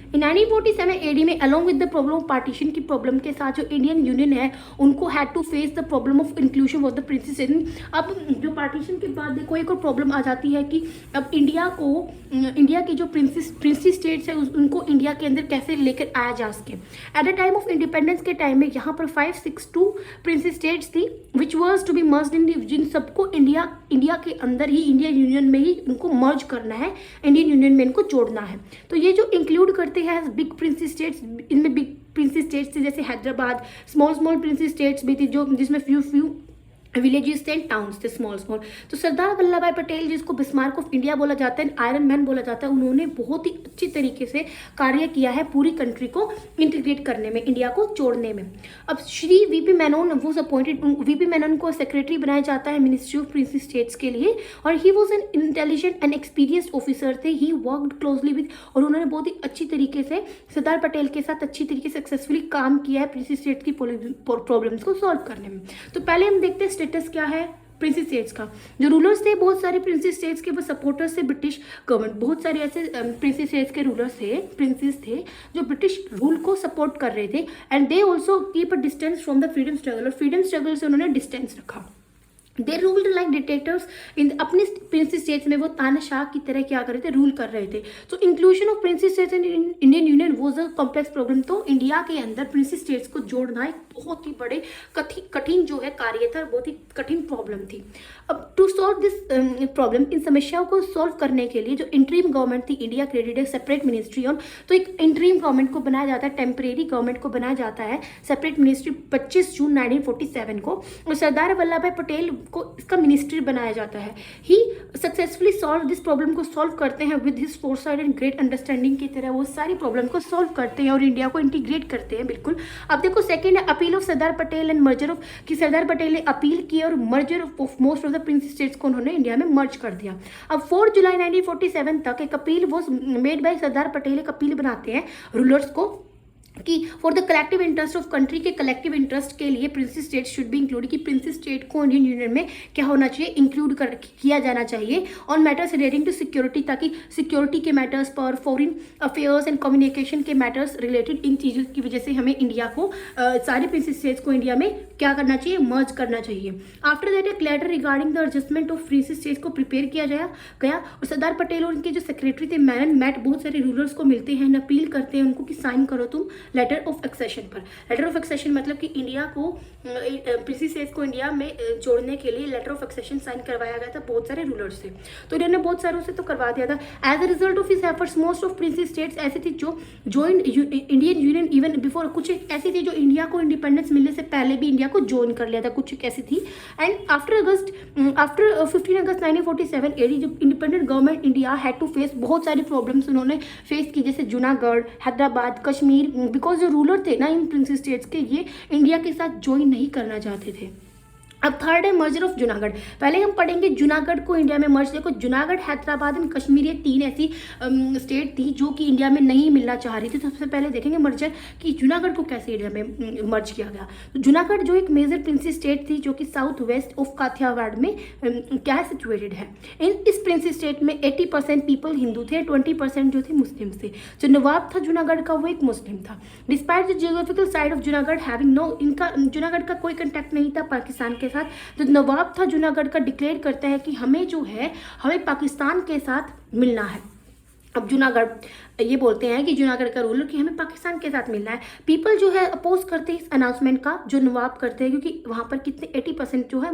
इन 1947 एडी में along with the problem of partition की प्रॉब्लम के साथ जो इंडियन यूनियन है उनको had to face the problem of inclusion of the princes. अब जो पार्टीशन के बाद देखो एक और प्रॉब्लम आ जाती है कि अब इंडिया की जो प्रिंसी स्टेट्स है उनको इंडिया के अंदर कैसे लेकर आया जा सके। At the time of independence के टाइम में यहाँ पर 562 प्रिंसी स्टेट्स थी which was to be merged in, जिन सबको इंडिया के अंदर ही इंडियन यूनियन में ही उनको मर्ज करना है, इंडियन यूनियन में इनको जोड़ना है। तो ये जो इंक्लूड करते हैं बिग प्रिंसी स्टेट्स, इनमें बिग प्रिंसी स्टेट्स थे जैसे हैदराबाद, स्मॉल प्रिंसी स्टेट्स भी थी जो जिसमें फ्यू विलेजेस थे एंड टाउन्स थे स्मॉल। तो सरदार वल्लभ भाई पटेल जिसको बिस्मार्क ऑफ इंडिया बोला जाता है, आयरन मैन बोला जाता है, उन्होंने बहुत ही अच्छी तरीके से कार्य किया है पूरी कंट्री को इंटीग्रेट करने में, इंडिया को जोड़ने में। अब Shri VP Menon was appointed, VP Menon को सेक्रेटरी बनाया जाता है मिनिस्ट्री ऑफ प्रिंसी स्टेट्स के लिए, और he was an intelligent and experienced officer थे। ही वर्कड क्लोजली विद, और उन्होंने बहुत ही अच्छी तरीके से सरदार पटेल के साथ अच्छी तरीके से सक्सेसफुली काम किया है प्रिंसी स्टेट्स की प्रॉब्लम्स को सॉल्व करने में। तो पहले हम देखते हैं स्टेटस क्या है प्रिंसी स्टेट्स का। जो रूलर्स थे बहुत सारे प्रिंसी स्टेट्स के वो सपोर्टर्स थे ब्रिटिश गवर्नमेंट, बहुत सारे ऐसे प्रिंसी स्टेट्स के रूलर्स थे, प्रिंसेस थे जो ब्रिटिश रूल को सपोर्ट कर रहे थे। And they also keep a distance from the freedom struggle, और फ्रीडम स्ट्रगल से उन्होंने डिस्टेंस रखा। दे रूल्ड लाइक डिक्टेटर्स इन, अपने प्रिंसी स्टेट्स में वो तानाशाह की तरह क्या कर रहे थे, रूल कर रहे थे। तो inclusion of princely states in Indian union was a complex problem. तो इंडिया के अंदर प्रिंसी स्टेट्स को जोड़ना एक बहुत ही बड़े कठिन जो है कार्य था, बहुत ही कठिन प्रॉब्लम थी। अब टू सॉल्व दिस प्रॉब्लम, इन समस्याओं को सॉल्व करने के लिए जो इंटरिम गवर्नमेंट थी India credit separate ministry on, तो एक इंटरिम गवर्नमेंट को बनाया जाता है, टेम्परेरी गवर्नमेंट को बनाया जाता है सेपरेट मिनिस्ट्री 25 जून 1947 को, और सरदार वल्लभ भाई पटेल को इसका मिनिस्ट्री बनाया जाता है। ही सक्सेसफुली सॉल्व दिस प्रॉब्लम को सॉल्व करते हैं with his foresight and great understanding की तरह वो सारी प्रॉब्लम को सॉल्व करते हैं और इंडिया को इंटीग्रेट करते हैं बिल्कुल। अब देखो सेकंड है appeal of Sardar Patel and merger of, कि सरदार पटेल ने अपील की और merger of most of the Princy states को उन्होंने इंडिया में मर्ज कर दिया। अब 4 जुलाई 1947 तक एक appeal was made by Sardar Patel, एक अपील बनाते हैं रूलर्स को कि for the collective interest of country के कलेक्टिव इंटरेस्ट के लिए princely state should be include, कि प्रिंसी स्टेट को इंडियन यूनियन में क्या होना चाहिए, इंक्लूड किया जाना चाहिए on matters relating to security, ताकि सिक्योरिटी के मैटर्स पर, फॉरेन अफेयर्स एंड कम्युनिकेशन के मैटर्स रिलेटेड, इन चीज़ों की वजह से हमें इंडिया को सारे प्रिंसी स्टेट्स को इंडिया में क्या करना चाहिए, मर्ज करना चाहिए। आफ्टर दैट एक letter regarding the adjustment of princely states को प्रिपेयर किया गया और सरदार पटेल और उनके जो सेक्रेटरी थे मेनन मैट बहुत सारे रूलर्स को मिलते हैं, अपील करते हैं उनको कि साइन करो तुम लेटर ऑफ एक्सेशन पर। लेटर ऑफ एक्सेशन मतलब कि इंडिया को प्रिंसी स्टेट्स को इंडिया में जोड़ने के लिए लेटर ऑफ एक्सेशन साइन करवाया गया था, बहुत सारे रूलर्स थे, तो इन्होंने बहुत सारों से तो करवा दिया था। As a result of his efforts most of princely states ऐसी थी जो join Indian union even before, कुछ ऐसी थी जो इंडिया को इंडिपेंडेंस मिलने से पहले भी इंडिया को ज्वाइन कर लिया था, कुछ ऐसी थी। एंड आफ्टर 15 अगस्त 1947 एडी जब independent government India had to face बहुत सारी प्रॉब्लम्स उन्होंने फेस की, जैसे जूनागढ़, हैदराबाद, कश्मीर, बिकॉज जो रूलर थे ना इन प्रिंसी स्टेट्स के ये इंडिया के साथ ज्वाइन नहीं करना चाहते थे। अब थर्ड है मर्जर ऑफ जूनागढ़। पहले हम पढ़ेंगे जूनागढ़ को इंडिया में मर्ज। देखो जूनागढ़, हैदराबाद एंड कश्मीर ये 3 ऐसी स्टेट थी जो कि इंडिया में नहीं मिलना चाह रही थी। सबसे पहले देखेंगे मर्जर कि जूनागढ़ को कैसे इंडिया में मर्ज किया गया। तो जूनागढ़ जो एक मेजर प्रिंसी स्टेट थी जो कि साउथ वेस्ट ऑफ काठियावाड़ में क्या सिचुएटेड है। इस प्रिंसी स्टेट में 80% पीपल हिंदू थे, 20% जो थे मुस्लिम थे। जो नवाब था जूनागढ़ का वो एक मुस्लिम था। Despite the geographical side of Junagadh having no, इनका जूनागढ़ का कोई कंटेक्ट नहीं था पाकिस्तान के साथ। तो नवाब था जूनागढ़ का डिक्लेयर करता है कि हमें जो है हमें पाकिस्तान के साथ मिलना है। अब जूनागढ़ ये बोलते हैं कि जूनागढ़ का रूलर कि हमें पाकिस्तान के साथ मिलना है। पीपल जो है अपोज करते हैं इस अनाउंसमेंट का जो नवाब करते हैं, क्योंकि वहाँ पर कितने 80% जो है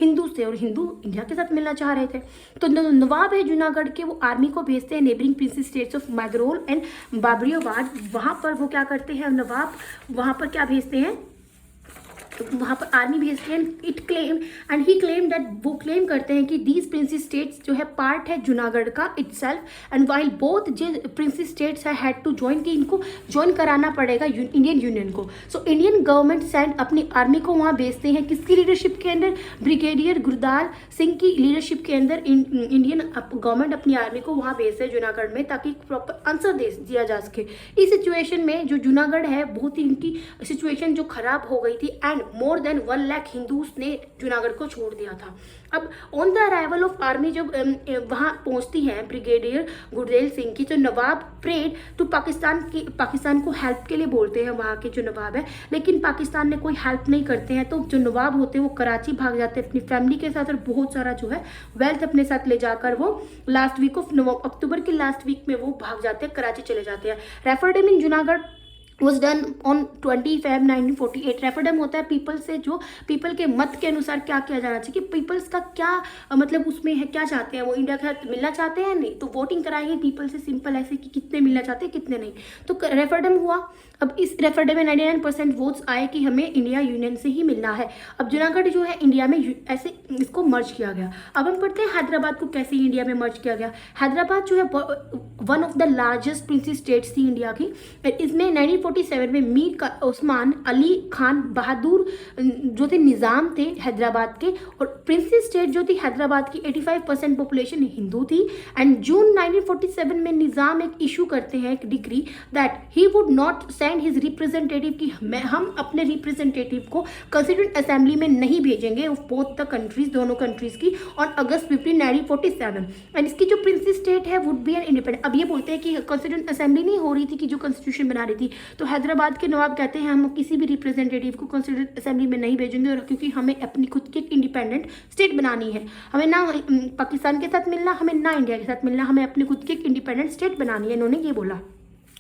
हिंदू थे और हिंदू इंडिया के साथ मिलना चाह रहे थे। तो नवाब है जूनागढ़ के वो आर्मी को भेजते हैं neighbouring princely states of Mangrol and Babariawad. वहाँ पर वो क्या करते हैं नवाब, वहाँ पर क्या भेजते हैं, वहाँ पर आर्मी भेजते हैं। It claim and he claim that, वो क्लेम करते हैं कि दीज प्रिंसी स्टेट्स जो है पार्ट है जूनागढ़ का इटसेल्फ एंड वाइल बोथ जो प्रिंसी स्टेट्स है हैड टू ज्वाइन, कि इनको ज्वाइन कराना पड़ेगा इंडियन यूनियन को। सो इंडियन गवर्नमेंट सेंड अपनी आर्मी को वहाँ भेजते हैं, किसकी लीडरशिप के अंदर, ब्रिगेडियर गुरदार सिंह की लीडरशिप के अंदर इंडियन गवर्नमेंट अपनी आर्मी को वहाँ भेजते हैं जूनागढ़ में, ताकि प्रॉपर आंसर दिया जा सके। इस सिचुएशन में जो जूनागढ़ है बहुत ही इनकी सिचुएशन जो खराब हो गई थी। And more than 1 lakh Hindus ने जूनागढ़ को छोड़ दिया था। अब on the arrival of army जब वहाँ पहुँचती है ब्रिगेडियर गुरदेल सिंह की, तो नवाब प्रेड टू पाकिस्तान को हेल्प के लिए बोलते हैं वहाँ के जो नवाब है, लेकिन पाकिस्तान ने कोई हेल्प नहीं करते हैं। तो जो नवाब होते हैं वो कराची भाग जाते हैं अपनी फैमिली के साथ और बहुत सारा जो है वेल्थ अपने साथ ले जाकर वो लास्ट वीक ऑफ अक्टूबर के लास्ट वीक में वो भाग जाते हैं, कराची चले जाते हैं। Referendum in Junagadh was done on 20 Feb 1948। Referendum होता है पीपल से, जो पीपल के मत के अनुसार क्या किया जाना चाहिए, कि पीपल्स का क्या मतलब उसमें है, क्या चाहते हैं वो, इंडिया के साथ मिलना चाहते हैं नहीं, तो वोटिंग कराएंगे पीपल से, सिंपल ऐसे कि कितने मिलना चाहते हैं कितने नहीं। तो रेफरेंडम हुआ। अब इस रेफरेंडम में 99% वोट्स आए कि हमें इंडिया यूनियन से ही मिलना है। अब जूनागढ़ जो है इंडिया में ऐसे इसको मर्ज किया गया। अब हम पढ़ते हैं हैदराबाद को कैसे इंडिया में मर्ज किया गया। हैदराबाद जो है one of the largest Princy states थी इंडिया की। इसमें 1947 में मीर का उस्मान अली खान बहादुर जो थे निज़ाम थे हैदराबाद के, और प्रिंसी स्टेट जो थी हैदराबाद की 85% पॉपुलेशन हिंदू थी। एंड जून 1947 में निज़ाम एक इशू करते हैं एक decree that he would not send his representative, कि हम अपने रिप्रेजेंटेटिव को कंस्टिट्यूएंट असेंबली में नहीं भेजेंगे ऑफ बोथ द कंट्रीज, दोनों कंट्रीज की, ऑन अगस्त 15 1947। एंड इसकी जो प्रिंसी स्टेट है वुड बी एन इंडिपेंडेंट। अब ये बोलते हैं कि कंस्टिट्यूएंट असेंबली नहीं हो रही थी कि जो कॉन्स्टिट्यूशन बना रही थी, तो हैदराबाद के नवाब कहते हैं हम किसी भी रिप्रेजेंटेटिव को कंस्टिट्यूएंट असेंबली में नहीं भेजेंगे, और क्योंकि हमें अपनी खुद की इंडिपेंडेंट स्टेट बनानी है, हमें ना पाकिस्तान के साथ मिलना, हमें ना इंडिया के साथ मिलना, हमें अपनी खुद की इंडिपेंडेंट स्टेट बनानी है, इन्होंने ये बोला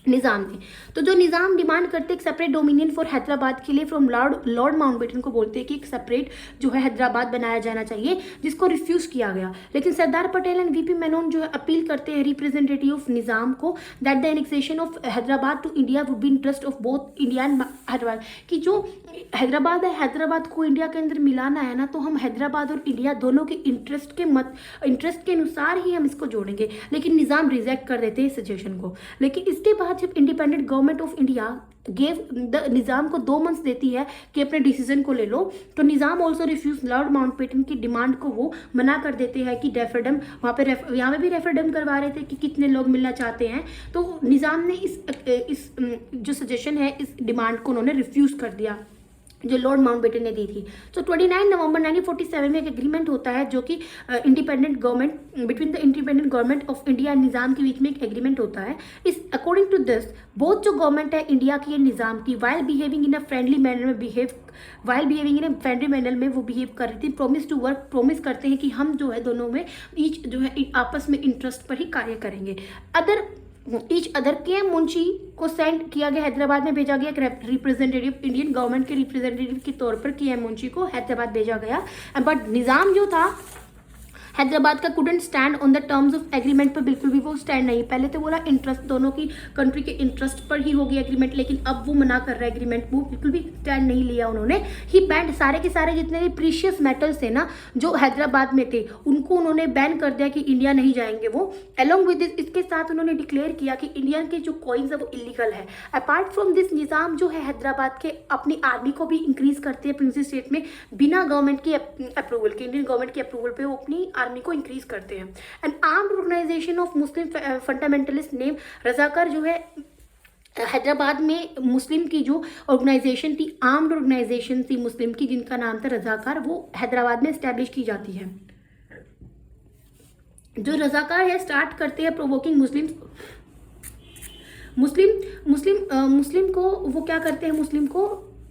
निज़ाम ने। तो जो निज़ाम डिमांड करते एक सेपरेट डोमिनियन फॉर हैदराबाद के लिए फ्रॉम लॉर्ड माउंटबेटन को बोलते हैं कि एक सेपरेट जो है हैदराबाद बनाया जाना चाहिए, जिसको रिफ्यूज़ किया गया। लेकिन सरदार पटेल एंड वीपी मेनन जो है अपील करते हैं रिप्रेजेंटेटिव ऑफ निज़ाम को that the annexation of Hyderabad to India would be interest of both India and Hyderabad, कि जो हैदराबाद है हैदराबाद को इंडिया के अंदर मिलाना है ना, तो हम हैदराबाद और इंडिया दोनों के इंटरेस्ट के अनुसार ही हम इसको जोड़ेंगे। लेकिन निज़ाम रिजेक्ट कर देते हैं इस सजेशन को। लेकिन इसके बाद जब independent government of India gave the Nizam को 2 मंथ्स देती है कि अपने डिसीजन को ले लो, तो निज़ाम ऑल्सो रिफ्यूज लॉर्ड माउंटबेटन की डिमांड को वो मना कर देते हैं कि रेफरेंडम यहाँ पे भी रेफरेंडम करवा रहे थे कि कितने लोग मिलना चाहते हैं, तो निज़ाम ने इस जो सजेशन है इस डिमांड को उन्होंने रिफ्यूज कर दिया जो लॉर्ड माउंटबेटन ने दी थी। तो 29 नवंबर 1947 में एक एग्रीमेंट होता है जो कि independent government between the independent government of India and Nizam के बीच में एक एग्रीमेंट होता है। इस अकॉर्डिंग टू दिस बोथ जो गवर्नमेंट है इंडिया की एंड निज़ाम की while behaving in a friendly manner में वो बिहेव कर रही थी। प्रॉमिस टू वर्क, प्रॉमिस करते हैं कि हम जो है दोनों में ईच जो है आपस में इंटरेस्ट पर ही कार्य करेंगे। ईच अदर के एम मुंशी को सेंड किया गया, हैदराबाद में भेजा गया एक रिप्रेजेंटेटिव, इंडियन गवर्नमेंट के रिप्रेजेंटेटिव के तौर पर के एम मुंशी को हैदराबाद भेजा गया। बट निज़ाम जो था हैदराबाद का couldn't stand on the terms of agreement पर बिल्कुल भी वो स्टैंड नहीं। पहले तो बोला इंटरेस्ट दोनों की कंट्री के इंटरेस्ट पर ही होगी एग्रीमेंट, लेकिन अब वो मना कर रहा है एग्रीमेंट, वो बिल्कुल भी स्टैंड नहीं लिया उन्होंने। ही बैंड सारे के सारे जितने भी प्रीशियस मेटल्स थे ना जो हैदराबाद में थे उनको उन्होंने बैन कर दिया कि इंडिया नहीं जाएंगे वो। अलॉन्ग विद इसके साथ उन्होंने डिक्लेयर किया कि इंडिया के जो कॉइन्स है वो इलीगल है। अपार्ट फ्रॉम दिस निज़ाम जो है हैदराबाद के अपनी आर्मी को भी इंक्रीज करते हैं प्रिंसी स्टेट में बिना गवर्नमेंट की अप्रूवल के, इंडियन गवर्नमेंट की अप्रूवल पे वो अपनी आर्मी को इंक्रीज करते हैं। And armed organisation of Muslim fundamentalist name Razakar जो है हैदराबाद में मुस्लिम की जो ऑर्गेनाइजेशन थी, आर्म्ड ऑर्गेनाइजेशन थी मुस्लिम की जिनका नाम था रजाकार, वो हैदराबाद में एस्टैब्लिश की जाती है। जो रजाकार है स्टार्ट करते हैं प्रोवोकिंग मुस्लिम को वो क्या करते हैं, मुस्लिम को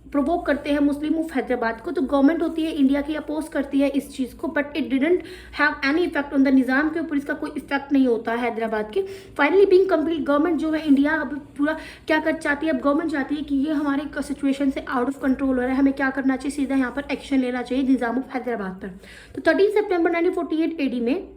प्रोवोक करते हैं मुस्लिम ऑफ हैदराबाद को। तो गवर्नमेंट होती है इंडिया की अपोज करती है इस चीज़ को, but it didn't have any effect on the Nizam के ऊपर, इसका कोई इफेक्ट नहीं होता है हैदराबाद के। फाइनली बीइंग कंप्लीट गवर्नमेंट जो है इंडिया अब पूरा क्या कर चाहती है, अब गवर्नमेंट चाहती है कि ये हमारे सिचुएशन से आउट ऑफ कंट्रोल हो रहा है, हमें क्या करना चाहिए, सीधा यहाँ पर एक्शन लेना चाहिए निज़ाम ऑफ हैदराबाद पर। तो 13 सितंबर 1948 AD में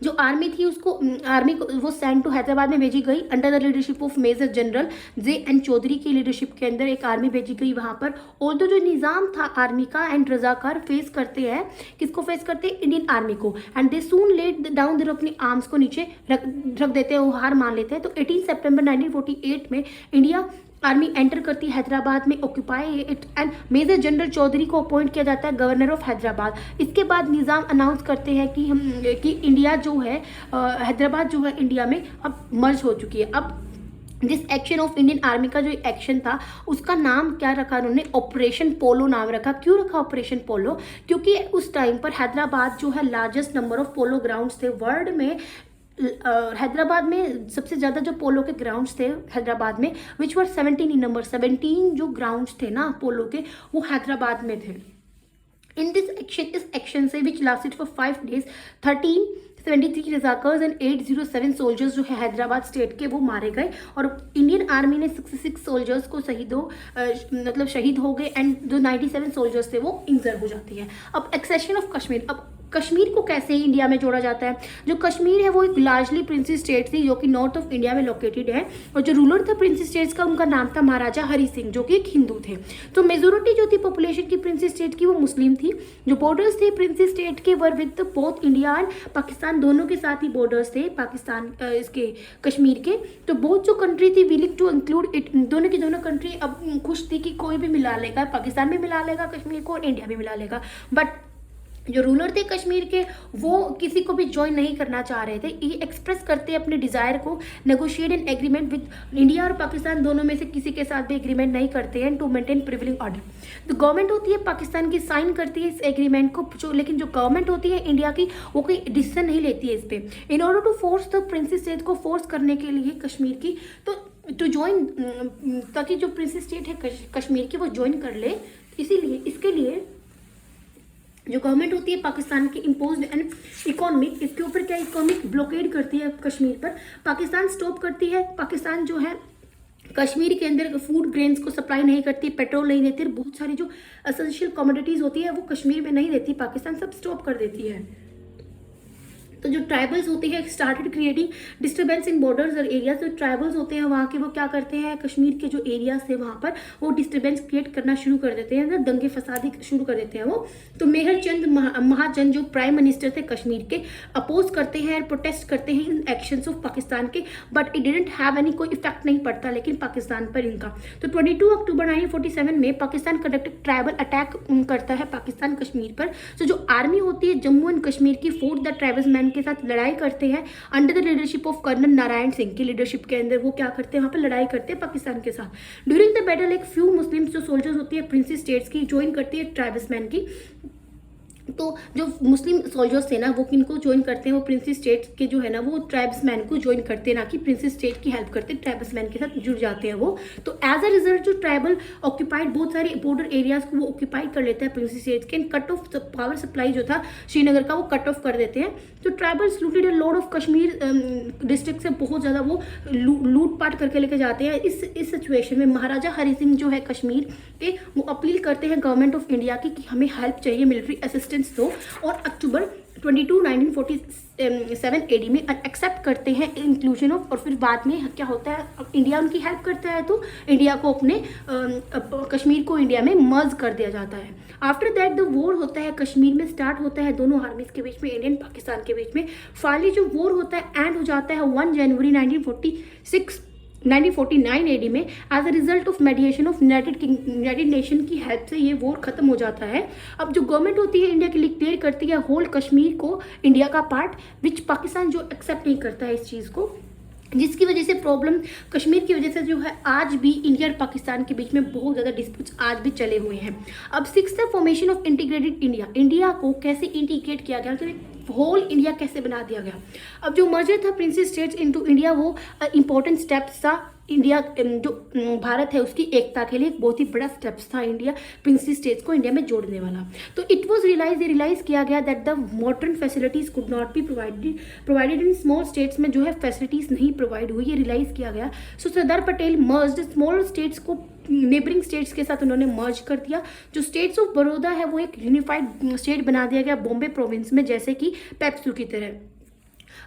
जो आर्मी थी उसको आर्मी को वो सेंड टू हैदराबाद में भेजी गई under the leadership of major general JN Chaudhuri की लीडरशिप के अंदर एक आर्मी भेजी गई वहाँ पर। ऑल्दो जो निज़ाम था आर्मी का एंड रजाकार फेस करते हैं, किसको फेस करते हैं, इंडियन आर्मी को, and they soon let down their अपनी आर्म्स को नीचे रख देते हैं, वो हार मान लेते हैं। तो 18 सितंबर 1948 में इंडिया आर्मी एंटर करती है हैदराबाद में, occupy it, and major general Chaudhuri को अपॉइंट किया जाता है गवर्नर ऑफ हैदराबाद। इसके बाद निज़ाम अनाउंस करते हैं कि इंडिया जो है हैदराबाद जो है इंडिया में अब मर्ज हो चुकी है। अब जिस एक्शन ऑफ इंडियन आर्मी का जो एक्शन था उसका नाम क्या रखा उन्होंने, ऑपरेशन पोलो नाम रखा। क्यों रखा ऑपरेशन पोलो? क्योंकि उस टाइम पर हैदराबाद जो है largest number of polo grounds थे वर्ल्ड में। हैदराबाद में सबसे ज़्यादा जो पोलो के ग्राउंड्स थे हैदराबाद में, विच वर 17 इन नंबर, 17 जो ग्राउंड्स थे ना पोलो के वो हैदराबाद में थे। इन दिस एक्शन, इस एक्शन से which lasted for 5 days 1373 Razakars and 807 soldiers जो है हैदराबाद स्टेट के वो मारे गए, और इंडियन आर्मी ने 66 सोल्जर्स को मतलब शहीद हो गए, एंड जो 97 सोल्जर्स थे वो इंजर हो जाती है। अब एक्सेशन ऑफ कश्मीर, अब कश्मीर को कैसे इंडिया में जोड़ा जाता है? जो कश्मीर है वो एक लार्जली प्रिंसी स्टेट थी जो कि नॉर्थ ऑफ इंडिया में लोकेटेड है, और जो रूलर था प्रिंसी स्टेट्स का उनका नाम था महाराजा हरि सिंह जो कि एक हिंदू थे। तो मेजोरिटी जो थी पॉपुलेशन की प्रिंसी स्टेट की वो मुस्लिम थी। जो बॉर्डर्स थे प्रिंसी स्टेट के were with both India and Pakistan, दोनों के साथ ही बॉर्डर्स थे पाकिस्तान इसके कश्मीर के। तो बहुत जो कंट्री थी विलिंग टू इंक्लूड इट, दोनों की दोनों कंट्री अब खुश थी कि कोई भी मिला लेगा, पाकिस्तान भी मिला लेगा कश्मीर को और इंडिया भी मिला लेगा। बट जो रूलर थे कश्मीर के वो किसी को भी ज्वाइन नहीं करना चाह रहे थे। ये एक्सप्रेस करते अपने डिज़ायर को, negotiate an agreement with India और पाकिस्तान दोनों में से किसी के साथ भी एग्रीमेंट नहीं करते हैं टू मेंटेन प्रिवेलिंग ऑर्डर। तो गवर्नमेंट होती है पाकिस्तान की साइन करती है इस एग्रीमेंट को, लेकिन जो गवर्नमेंट होती है इंडिया की वो कोई डिसीजन नहीं लेती है इस पर। In order to force the princely state को फोर्स करने के लिए कश्मीर की टू ज्वाइन, ताकि जो प्रिंसी स्टेट है कश्मीर की वो ज्वाइन कर ले, इसीलिए इसके लिए जो गवर्नमेंट होती है पाकिस्तान की इम्पोज्ड एंड इकोनॉमिक, इसके ऊपर क्या इकोनॉमिक ब्लॉकेड करती है कश्मीर पर, पाकिस्तान स्टॉप करती है। पाकिस्तान जो है कश्मीर के अंदर फूड ग्रेन्स को सप्लाई नहीं करती, पेट्रोल नहीं देती, बहुत सारी जो एसेंशियल कमोडिटीज़ होती है वो कश्मीर में नहीं देती, पाकिस्तान सब स्टॉप कर देती है। तो जो ट्राइबल्स होते हैं started creating disturbance in borders और एरियाज। जो ट्राइबल्स होते हैं वहाँ के वो क्या करते हैं, कश्मीर के जो एरियाज थे वहाँ पर वो डिस्टर्बेंस क्रिएट करना शुरू कर देते हैं, दंगे फसादी शुरू कर देते हैं वो। तो मेहर चंद महाजन जो प्राइम मिनिस्टर थे कश्मीर के अपोज करते हैं, प्रोटेस्ट करते हैं इन एक्शंस ऑफ पाकिस्तान के, but it didn't have any, कोई इफेक्ट नहीं पड़ता लेकिन पाकिस्तान पर इनका। तो 22 अक्टूबर 1947 में पाकिस्तान कंडक्टेड ट्राइबल अटैक करता है पाकिस्तान कश्मीर पर। तो जो आर्मी होती है जम्मू एंड कश्मीर की फोर्थ द ट्राइबल्समैन के साथ लड़ाई करते हैं under the leadership of colonel Narayan Singh की लीडरशिप के अंदर। वो क्या करते हैं वहाँ पर लड़ाई करते हैं पाकिस्तान के साथ। ड्यूरिंग द बैटल एक फ्यू मुस्लिम जो सोल्जर्स होती है प्रिंसी स्टेट्स की ज्वाइन करती है ट्राइबल्समैन की। तो जो मुस्लिम सोल्जर्स थे ना वो किनको ज्वाइन करते हैं, वो प्रिंसी स्टेट के जो है ना वो ट्राइब्समैन को ज्वाइन करते हैं, ना कि प्रिंसी स्टेट की हेल्प करते हैं, ट्राइब्समैन के साथ जुड़ जाते हैं वो। तो एज अ रिजल्ट जो ट्राइबल ऑक्यूपाइड बहुत सारे बॉर्डर एरियाज को वो ऑक्यूपाई कर लेता है प्रिंसी स्टेट के, कट ऑफ पावर सप्लाई जो था श्रीनगर का वो कट ऑफ कर देते हैं। तो tribals looted a lot of Kashmir district से बहुत ज़्यादा वो लूट पाट करके लेके जाते हैं। इस सिचुएशन में महाराजा हरि सिंह जो है कश्मीर के वो अपील करते हैं गवर्नमेंट ऑफ इंडिया की कि हमें हेल्प चाहिए, मिलिट्री असिस्टेंस दो, और अक्टूबर 22 1947 एडी में एक्सेप्ट करते हैं इंक्लूजन ऑफ। और फिर बाद में क्या होता है, इंडिया उनकी हेल्प करता है तो इंडिया को अपने कश्मीर को इंडिया में मर्ज कर दिया जाता है। आफ्टर दैट द वॉर होता है कश्मीर में स्टार्ट होता है दोनों आर्मीज के बीच में, इंडियन पाकिस्तान के बीच में। फाइनली जो वॉर होता है एंड हो जाता है 1 जनवरी 1949 एडी में as a result of mediation of United Nation की हेल्प से ये वॉर खत्म हो जाता है। अब जो गवर्नमेंट होती है इंडिया के लिए क्लियर करती है होल कश्मीर को इंडिया का पार्ट, विच पाकिस्तान जो एक्सेप्ट नहीं करता है इस चीज़ को, जिसकी वजह से प्रॉब्लम कश्मीर की वजह से जो है आज भी इंडिया और पाकिस्तान के बीच में बहुत ज़्यादा डिस्प्यूट्स आज भी चले हुए हैं। अब 6th formation of integrated India, India को कैसे इंटीग्रेट किया गया, होल इंडिया कैसे बना दिया गया। अब जो मर्जर था प्रिंसी स्टेट्स इनटू इंडिया वो इंपॉर्टेंट स्टेप्स था इंडिया जो भारत है उसकी एकता के लिए एक बहुत ही बड़ा स्टेप्स था इंडिया प्रिंसी स्टेट्स को इंडिया में जोड़ने वाला। तो इट वाज रियलाइज किया गया that the modern facilities could not be provided in small states में जो है फैसिलिटीज नहीं प्रोवाइड हुई, ये रियलाइज किया गया। सो Sardar Patel merged small states को नेबरिंग स्टेट्स के साथ उन्होंने मर्ज कर दिया। जो स्टेट्स ऑफ बड़ौदा है वो एक यूनिफाइड स्टेट बना दिया गया बॉम्बे प्रोविंस में, जैसे कि पेप्सू की तरह।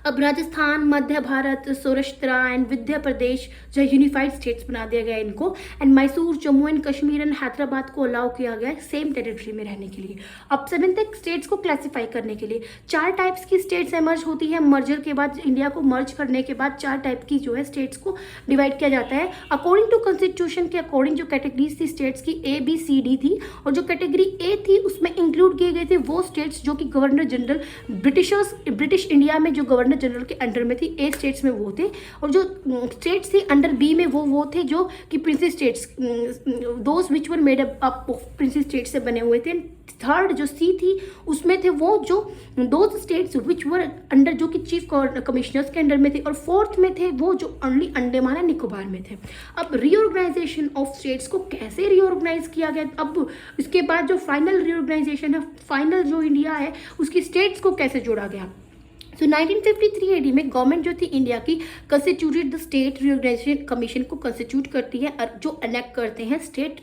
अब राजस्थान, मध्य भारत, सौराष्ट्र एंड विंध्य प्रदेश जो यूनिफाइड स्टेट्स बना दिया गया इनको, and Mysore, Jammu and Kashmir and Hyderabad को अलाउ किया गया सेम टेरिटरी में रहने के लिए। अब 7 तक स्टेट्स को क्लासीफाई करने के लिए 4 टाइप्स की स्टेट्स एमर्ज होती है। मर्जर के बाद इंडिया को मर्ज करने के बाद 4 टाइप की जो है स्टेट्स को डिवाइड किया जाता है अकॉर्डिंग टू कॉन्स्टिट्यूशन के अकॉर्डिंग। जो कैटेगरीज थी स्टेट्स की ABCD थी, और जो कैटेगरी A थी उसमें इंक्लूड किए गए थे वो स्टेट्स जो कि गवर्नर जनरल ब्रिटिश इंडिया में जो गवर्नर गवर्नर जनरल के अंडर में थी, 8 स्टेट्स में वो थे, और जो स्टेट्स थी अंडर बी में वो थे जो कि princess states, those which were made up princess states से बने हुए थे। थर्ड जो सी थी उसमें थे वो जो those states which were under, जो कि चीफ कमिश्नर्स के अंडर में थे, और फोर्थ में थे वो जो ओनली अंडमान एंड निकोबार में थे। अब रीऑर्गेनाइजेशन ऑफ स्टेट्स को कैसे रीऑर्गेनाइज किया गया, अब इसके बाद जो फाइनल रीऑर्गेनाइजेशन है, फाइनल जो इंडिया है उसकी स्टेट्स को कैसे जोड़ा गया। तो 1953 एडी में गवर्नमेंट जो थी इंडिया की constituted the state reorganisation commission को कंस्टिट्यूट करती है, और जो अनेक्ट करते हैं स्टेट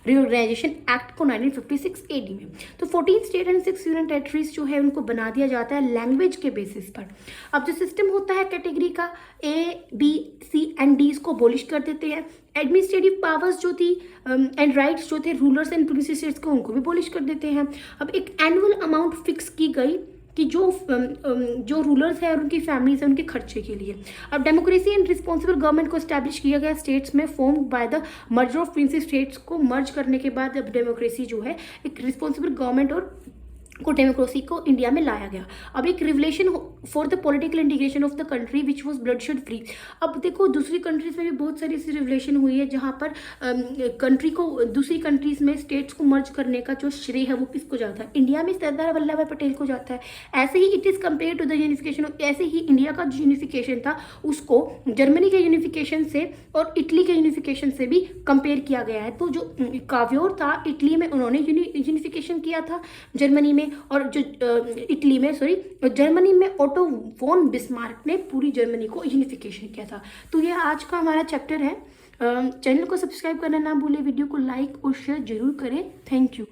रीऑर्गेनाइजेशन एक्ट को 1956 एडी में। तो 14 स्टेट एंड 6 यूनियन टेरिटरीज जो है उनको बना दिया जाता है लैंग्वेज के बेसिस पर। अब जो सिस्टम होता है कैटेगरी का, A B C and D को अबॉलिश कर देते हैं। एडमिनिस्ट्रेटिव पावर्स जो थी एंड राइट्स जो थे रूलर्स एंड प्रिंसेस को, उनको भी अबॉलिश कर देते हैं। अब एक एनुअल अमाउंट फिक्स की गई कि जो रूलर्स हैं और उनकी फैमिलीज हैं उनके खर्चे के लिए। अब डेमोक्रेसी एंड रिस्पॉन्सिबल गवर्नमेंट को स्टैब्लिश किया गया स्टेट्स में, form by the merger of princes states को मर्ज करने के बाद अब डेमोक्रेसी जो है एक रिस्पॉन्सिबल गवर्नमेंट और को डेमोक्रेसी को इंडिया में लाया गया। अब एक revelation for the political integration of the country which was bloodshed free. अब देखो दूसरी कंट्रीज में भी बहुत सारी ऐसी रिवलेशन हुई है जहाँ पर कंट्री को, दूसरी कंट्रीज में स्टेट्स को मर्ज करने का जो श्रेय है वो किसको जाता है, इंडिया में सरदार वल्लभ भाई पटेल को जाता है। ऐसे ही it is compare to the unification, ऐसे ही इंडिया का जो यूनिफिकेशन था उसको जर्मनी के यूनिफिकेशन से और इटली के यूनिफिकेशन से भी कंपेयर किया गया है। तो जो काव्योर था इटली में उन्होंने यूनिफिकेशन किया था जर्मनी में, और जो इटली में जर्मनी में ओटो वॉन बिस्मार्क ने पूरी जर्मनी को यूनिफिकेशन किया था। तो ये आज का हमारा चैप्टर है। चैनल को सब्सक्राइब करना ना भूले, वीडियो को लाइक और शेयर जरूर करें। Thank you.